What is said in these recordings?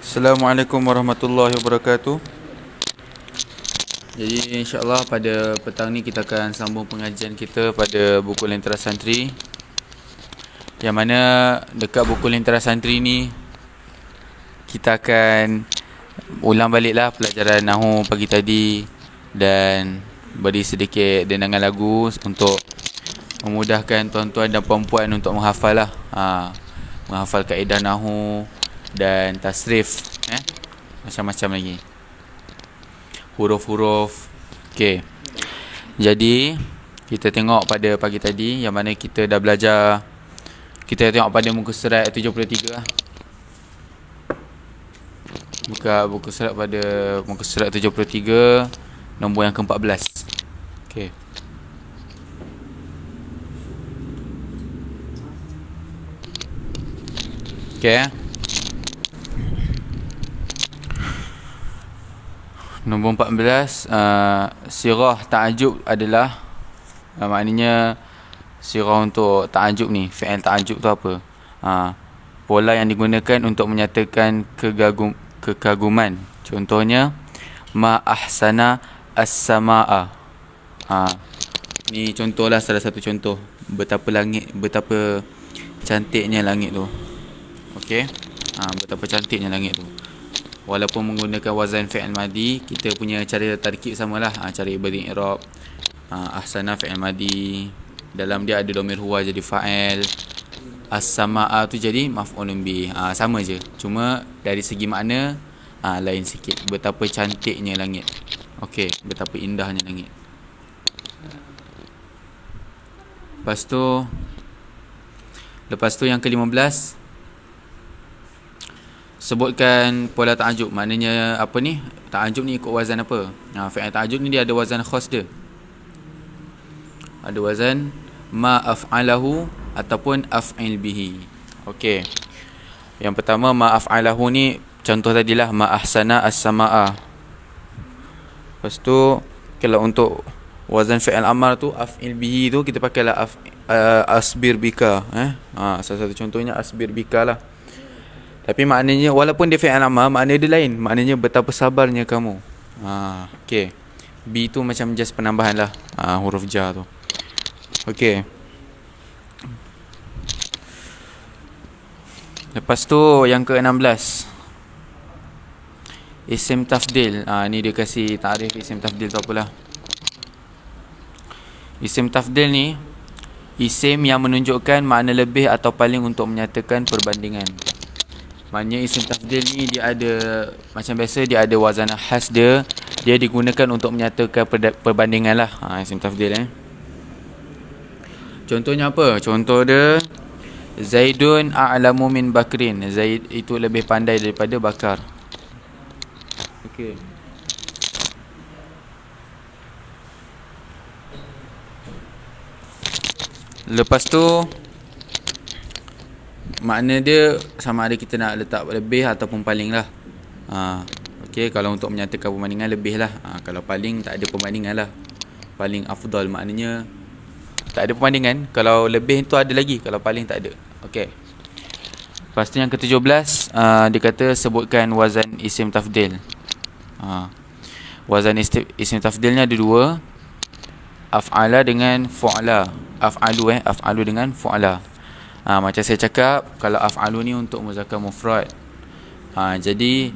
Assalamualaikum warahmatullahi wabarakatuh. Jadi insyaAllah pada petang ni kita akan sambung pengajian kita pada buku Lentera Santri, yang mana dekat buku Lentera Santri ni kita akan ulang baliklah pelajaran Nahu pagi tadi dan beri sedikit dendangan lagu untuk memudahkan tuan-tuan dan puan-puan untuk menghafal lah. Menghafal kaedah Nahu dan tasrif, macam-macam lagi huruf-huruf. Okey. Jadi kita tengok pada pagi tadi yang mana kita dah belajar. Kita tengok pada muka surat 73 lah. Buka buku surat pada muka surat 73, nombor yang ke-14. Okey. Okey. Nombor 14, sirah ta'ajub adalah maknanya sirah untuk ta'ajub ni, fi'il ta'ajub tu apa? Pola yang digunakan untuk menyatakan kekaguman. Contohnya ma ahsana as-samaa. Ni contohlah, salah satu contoh betapa cantiknya langit tu. Okey. Betapa cantiknya langit tu. Walaupun menggunakan wazan fi'il madi, kita punya cara tarkib samalah. Cara beri i'rab. Ahsana fi'il madi, dalam dia ada dhamir huwa jadi fa'il. As-samaa tu jadi maf'ulun bih. Sama je, cuma dari segi makna lain sikit. Betapa cantiknya langit. Okey, betapa indahnya langit. Lepas tu yang ke-15, sebutkan pola ta'ajub. Maknanya apa ni? Ta'ajub ni ikut wazan apa? Fi'il ta'ajub ni dia ada wazan khas dia. Ada wazan ma af'alahu ataupun af'il bihi. Okey. Yang pertama ma af'alahu ni contoh tadilah ma ahsana as-samaa. Lepas tu kalau untuk wazan fi'il amar tu af'il bihi tu kita pakailah asbir bika. Salah satu contohnya asbir bika lah. Tapi maknanya walaupun dia fi'il amar, makna dia lain. Maknanya betapa sabarnya kamu. Okey. B tu macam just penambahan lah, huruf jar tu. Okey. Lepas tu yang ke-16, isim tafdil. Ni dia kasih takrif isim tafdil tu apalah. Isim tafdil ni isim yang menunjukkan makna lebih atau paling untuk menyatakan perbandingan. Maknanya isim tafdil ni dia ada, macam biasa dia ada wazan khas dia. Dia digunakan untuk menyatakan perbandingan lah. Isim tafdil Contohnya apa? Contoh dia, Zaidun a'lamu min Bakrin. Zaid itu lebih pandai daripada Bakar. Okey. Lepas tu makna dia sama ada kita nak letak lebih ataupun paling lah. Okey, kalau untuk menyatakan perbandingan lebih lah. Kalau paling tak ada perbandingan lah. Paling afdal maknanya tak ada perbandingan. Kalau lebih tu ada lagi, kalau paling tak ada. Okey. Lepas tu yang ke-17, dia kata sebutkan wazan isim tafdil. Wazan isim tafdilnya ada dua, af'ala dengan fu'ala. Af'alu dengan fu'ala. Macam saya cakap, kalau af'alu ni untuk muzakkar mufrad. Jadi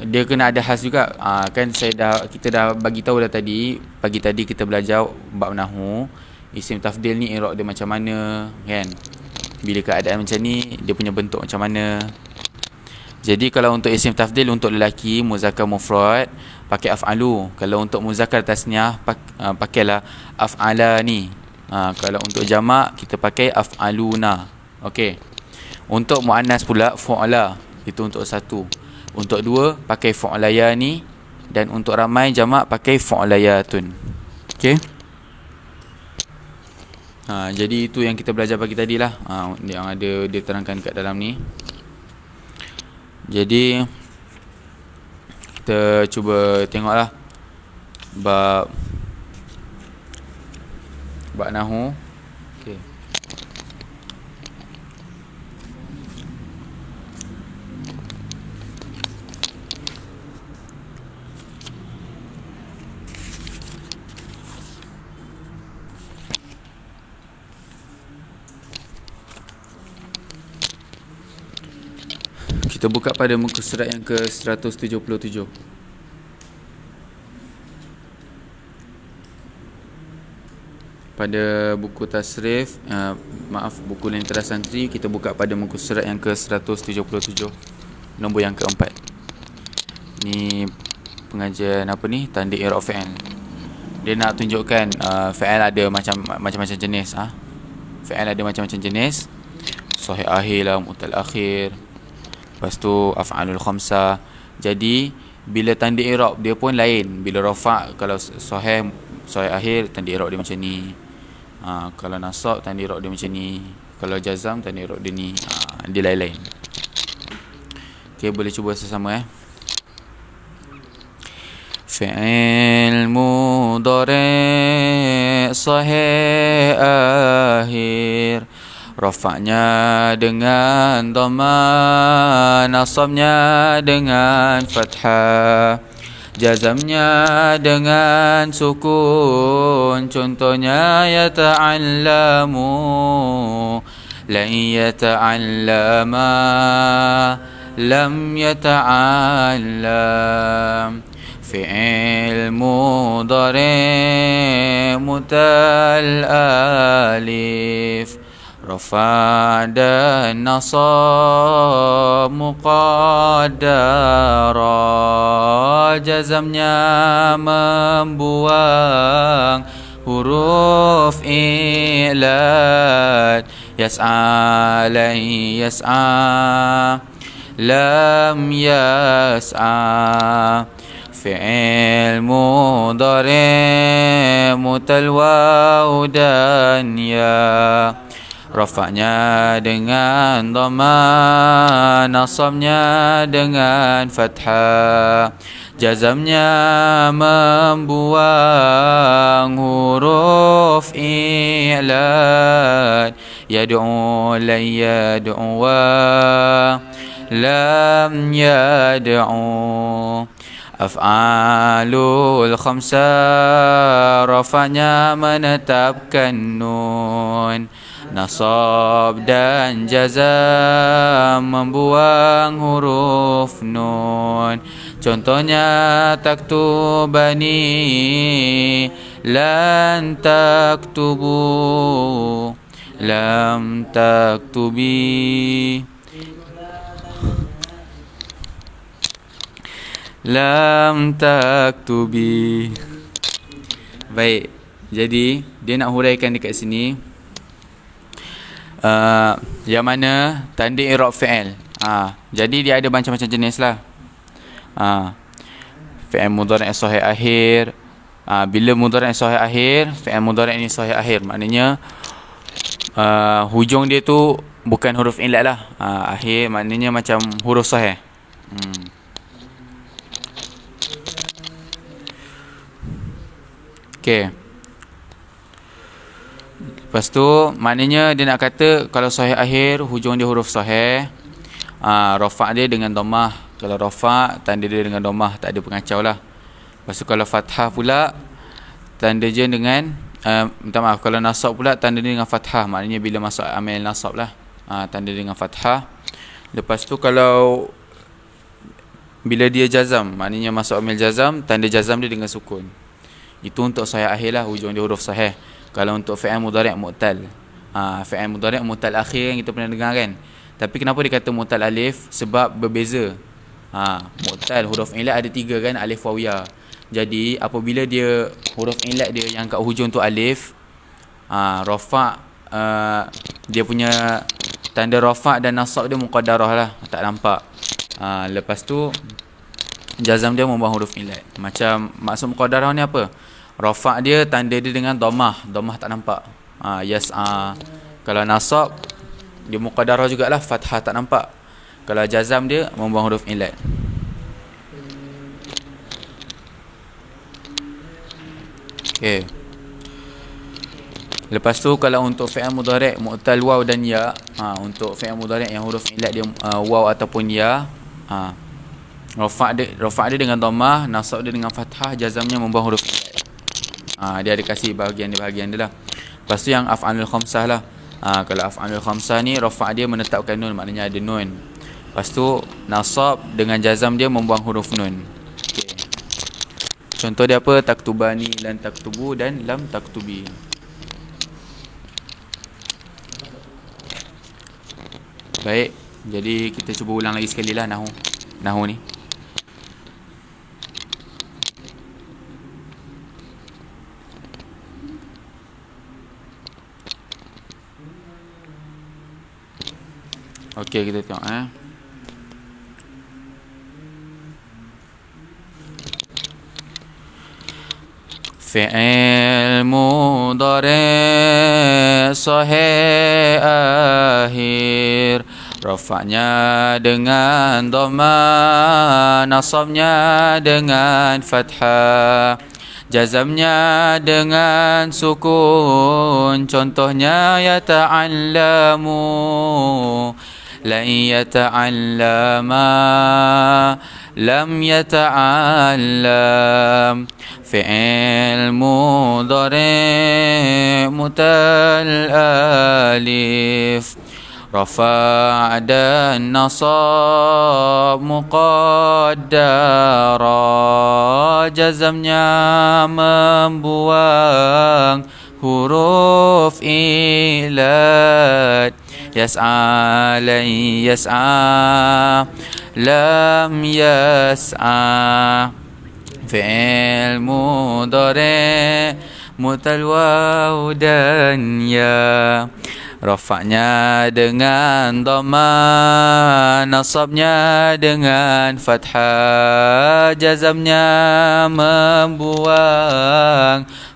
dia kena ada khas juga. Kan kita dah bagi tahu dah tadi. Pagi tadi kita belajar bab nahwu. Isim tafdil ni i'rab dia macam mana, kan? Bila keadaan macam ni, dia punya bentuk macam mana. Jadi kalau untuk isim tafdil untuk lelaki muzakkar mufrad, pakai af'alu. Kalau untuk muzakkar tasniah, pakailah af'ala ni. Kalau untuk jamak kita pakai af'aluna. Okey. Untuk muannas pula fu'ala. Itu untuk satu. Untuk dua pakai fu'layani, dan untuk ramai jamak pakai fu'layatun. Okey. Jadi itu yang kita belajar pagi tadi lah. Yang ada dia terangkan kat dalam ni. Jadi kita cuba tengoklah bab nahwu. Okey. Kita buka pada muka surat yang ke 177. Pada buku tasrif, buku Lentera Santri, kita buka pada muka surat yang ke 177, nombor yang keempat. Ni pengajian apa ni? Tanda i'rab fi'il. Dia nak tunjukkan fi'il ada macam-macam jenis. Fi'il ada macam-macam jenis. Sahih akhir lah, mu'tal akhir. Lepas tu af'alul khamsah. Jadi bila tanda i'rab dia pun lain. Bila rafa', kalau sahih akhir, tanda i'rab dia macam ni. Kalau nasab, tanda i'rab dia macam ni. Kalau jazam, tanda i'rab dia ni. Dia lain-lain. Okay, boleh cuba sesama fi'il mudhari' sahih akhir, rafa'nya dengan dhamma, nasabnya dengan fathah, jazamnya dengan sukun. Contohnya yata'allamu, lan yata'allama, lam yata'allam. Fi'il mudhari' mutal alif, rafa' dan nasab muqaddara, jazamnya membuang huruf i'lad. Yas'a, lan yas'a, lam yas'a. Fi'il mudhari' mutal waw dan ya, rafa'nya dengan dhamma, nasabnya dengan fathah, jazamnya membuang huruf i'lad. Yad'u, lan yad'u, lam yad'u. Af'alul khamsah, rafa'nya menetapkan nun, nasab dan jazam membuang huruf nun. Contohnya taktubani, lan taktubu, lam taktubi, lam taktubi. Baik, jadi dia nak huraikan dekat sini yang mana tanda i'rab fi'il. Jadi dia ada macam-macam jenis lah. Fi'il mudhari' sahih akhir. Bila mudhari' sahih akhir, fi'il mudhari' ni sahih akhir, maknanya hujung dia tu bukan huruf i'lad lah. Akhir maknanya macam huruf sahih. Okay. Lepas tu maknanya dia nak kata kalau sahih akhir, hujung dia huruf sahih, rafa' dia dengan dhammah. Kalau rafa', tanda dia dengan dhammah, tak ada pengacau lah. Lepas tu kalau fathah pula, tanda dia dengan minta maaf, kalau nasab pula, tanda dia dengan fathah. Maknanya bila masuk amil nasab lah, tanda dia dengan fathah. Lepas tu kalau bila dia jazam, maknanya masuk amil jazam, tanda jazam dia dengan sukun. Itu untuk sahih akhir lah, hujung dia huruf sahih. Kalau untuk fi'il mudhari' mu'tal, fi'il mudhari' mu'tal akhir yang kita pernah dengar kan. Tapi kenapa dia kata mu'tal alif? Sebab berbeza. Mu'tal huruf i'lad ada 3 kan, alif waw ya. Jadi apabila dia huruf i'lad dia yang kat hujung tu alif, rafa', dia punya tanda rafa' dan nasab dia muqaddarah lah, tak nampak. Lepas tu jazam dia membuang huruf i'lad. Macam maksud muqaddarah ni apa? Rafa' dia tanda dia dengan dhammah, dhammah tak nampak. Yas'a. Kalau nasab dia muqaddarah jugalah, fathah tak nampak. Kalau jazam dia membuang huruf i'lad. Okay. Lepas tu kalau untuk fi'il mudhari' mu'tal waw dan ya, untuk fi'il mudhari' yang huruf i'lad dia waw ataupun ya, rafa' dia dengan dhammah, nasab dia dengan fathah, jazamnya membuang huruf i'lad. Dia ada kasih bahagian dia lah. Lepas tu yang af'alul khamsah lah. Kalau af'alul khamsah ni rafa' dia menetapkan nun, maknanya ada nun. Lepas tu nasab dengan jazam dia membuang huruf nun. Okay. Contoh dia apa? Taktubani, lan taktubu dan lam taktubi. Baik, jadi kita cuba ulang lagi sekali lah Nahu ni. Okey, kita tengok Fi'il mudhari' sahih akhir, rafa'nya dengan dhamma, nasabnya dengan fathah, jazamnya dengan sukun. Contohnya yata'allamu, lan yata'allama, lam yata'allam. Fi'il mudhari' mutal alif, rafa' dan nasab muqaddara, jazamnya membuang huruf ilad. Yas'a, lan yas'a, lam yas'a. Fi'il mudhari' mutal waw dan ya, rafa'nya dengan dhamma, nasabnya dengan fathah, jazamnya membuang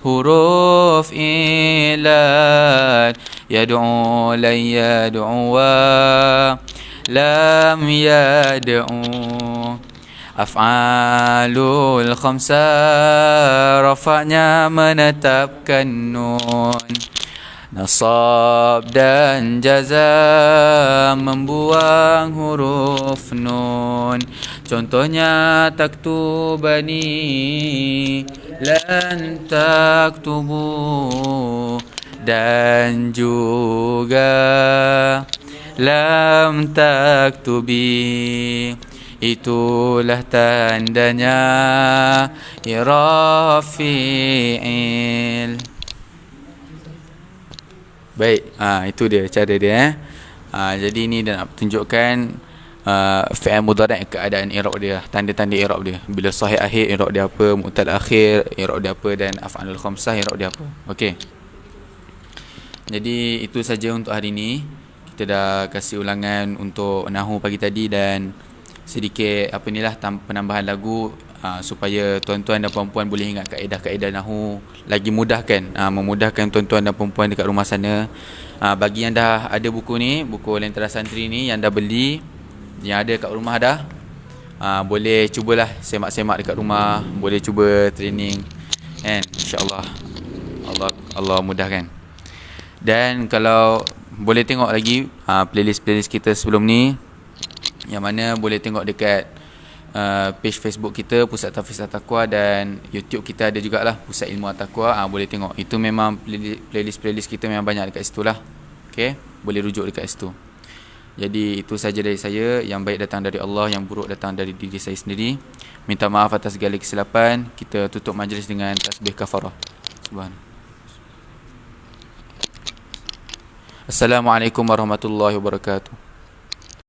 huruf ilad. Yad'u, lan yad'u, lam yad'u. Af'alul khamsah, rafa'nya menetapkan nun, nasab dan jazam membuang huruf nun. Contohnya taktubani, lan taktubu, dan juga lam taktubi. Itulah tandanya i'rab fi'il. Baik, itu dia cara dia. Jadi ni dah nak tunjukkan fi'il mudhari' keadaan i'rab dia, tanda-tanda i'rab dia. Bila sahih akhir i'rab dia apa, mu'tal akhir i'rab dia apa, dan af'alul khamsah i'rab dia apa. Okey. Jadi itu saja untuk hari ini. Kita dah kasih ulangan untuk nahwu pagi tadi dan sedikit penambahan lagu supaya tuan-tuan dan puan-puan boleh ingat kaedah-kaedah nahwu lagi mudahkan, memudahkan tuan-tuan dan puan-puan dekat rumah sana. Bagi yang dah ada buku ni, buku Lentera Santri ni, yang dah beli, yang ada kat rumah dah, boleh cubalah semak-semak dekat rumah, boleh cuba training kan, insya-Allah. Allah mudahkan. Dan kalau boleh tengok lagi playlist kita sebelum ni, yang mana boleh tengok dekat page Facebook kita Pusat Tahfiz At-Taqwa, dan YouTube kita ada jugalah Pusat Ilmu At-Taqwa. Boleh tengok. Itu memang playlist kita memang banyak dekat situ lah. Okay, boleh rujuk dekat situ. Jadi itu saja dari saya. Yang baik datang dari Allah, yang buruk datang dari diri saya sendiri. Minta maaf atas segala kesilapan. Kita tutup majlis dengan tasbih kafarah. Subhanallah. Assalamualaikum warahmatullahi wabarakatuh.